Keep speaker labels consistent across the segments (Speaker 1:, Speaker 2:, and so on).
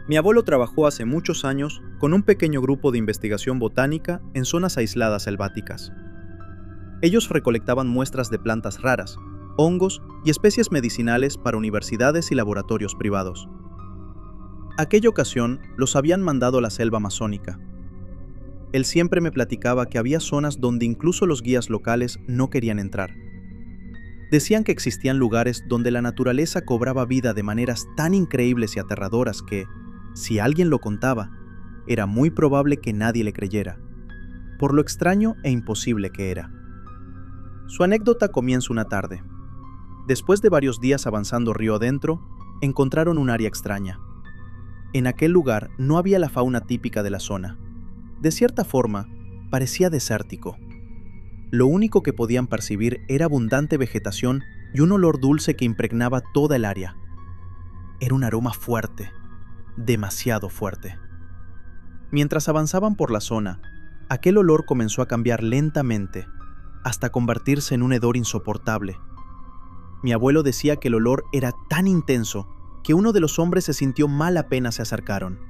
Speaker 1: Mi abuelo trabajó hace muchos años con un pequeño grupo de investigación botánica en zonas aisladas selváticas. Ellos recolectaban muestras de plantas raras, hongos y especies medicinales para universidades y laboratorios privados. Aquella ocasión los habían mandado a la selva amazónica. Él siempre me platicaba que había zonas donde incluso los guías locales no querían entrar. Decían que existían lugares donde la naturaleza cobraba vida de maneras tan increíbles y aterradoras que, si alguien lo contaba, era muy probable que nadie le creyera, por lo extraño e imposible que era. Su anécdota comienza una tarde. Después de varios días avanzando río adentro, encontraron un área extraña. En aquel lugar no había la fauna típica de la zona. De cierta forma, parecía desértico. Lo único que podían percibir era abundante vegetación y un olor dulce que impregnaba toda el área. Era un aroma fuerte, demasiado fuerte. Mientras avanzaban por la zona, aquel olor comenzó a cambiar lentamente, hasta convertirse en un hedor insoportable. Mi abuelo decía que el olor era tan intenso que uno de los hombres se sintió mal apenas se acercaron.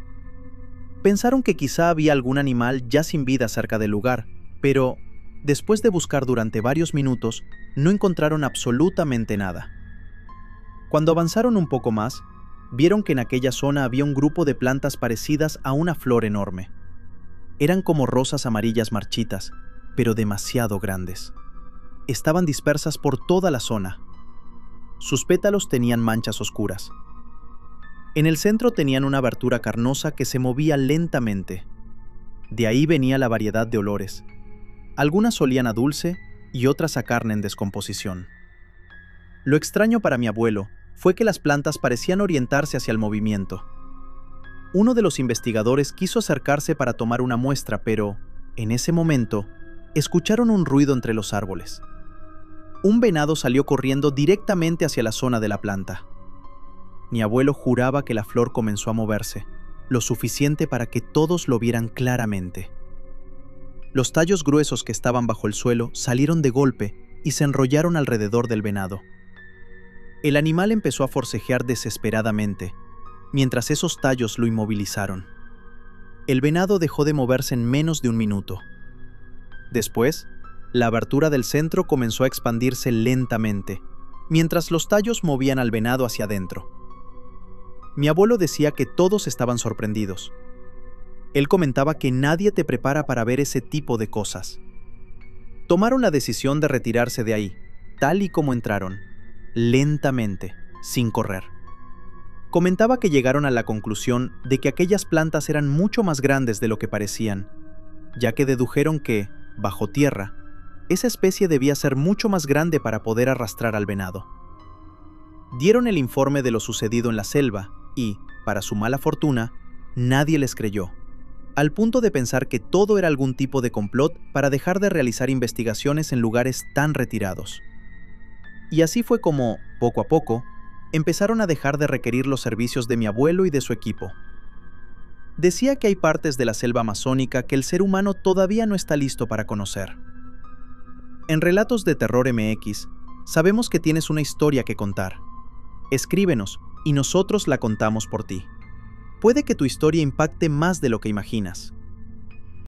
Speaker 1: Pensaron que quizá había algún animal ya sin vida cerca del lugar, pero después de buscar durante varios minutos, no encontraron absolutamente nada. Cuando avanzaron un poco más, vieron que en aquella zona había un grupo de plantas parecidas a una flor enorme. Eran como rosas amarillas marchitas, pero demasiado grandes. Estaban dispersas por toda la zona. Sus pétalos tenían manchas oscuras. En el centro tenían una abertura carnosa que se movía lentamente. De ahí venía la variedad de olores. Algunas olían a dulce y otras a carne en descomposición. Lo extraño para mi abuelo fue que las plantas parecían orientarse hacia el movimiento. Uno de los investigadores quiso acercarse para tomar una muestra, pero, en ese momento, escucharon un ruido entre los árboles. Un venado salió corriendo directamente hacia la zona de la planta. Mi abuelo juraba que la flor comenzó a moverse, lo suficiente para que todos lo vieran claramente. Los tallos gruesos que estaban bajo el suelo salieron de golpe y se enrollaron alrededor del venado. El animal empezó a forcejear desesperadamente, mientras esos tallos lo inmovilizaron. El venado dejó de moverse en menos de un minuto. Después, la abertura del centro comenzó a expandirse lentamente, mientras los tallos movían al venado hacia adentro. Mi abuelo decía que todos estaban sorprendidos. Él comentaba que nadie te prepara para ver ese tipo de cosas. Tomaron la decisión de retirarse de ahí, tal y como entraron, lentamente, sin correr. Comentaba que llegaron a la conclusión de que aquellas plantas eran mucho más grandes de lo que parecían, ya que dedujeron que, bajo tierra, esa especie debía ser mucho más grande para poder arrastrar al venado. Dieron el informe de lo sucedido en la selva y, para su mala fortuna, nadie les creyó, al punto de pensar que todo era algún tipo de complot para dejar de realizar investigaciones en lugares tan retirados. Y así fue como, poco a poco, empezaron a dejar de requerir los servicios de mi abuelo y de su equipo. Decía que hay partes de la selva amazónica que el ser humano todavía no está listo para conocer. En Relatos de Terror MX, sabemos que tienes una historia que contar. Escríbenos y nosotros la contamos por ti. Puede que tu historia impacte más de lo que imaginas.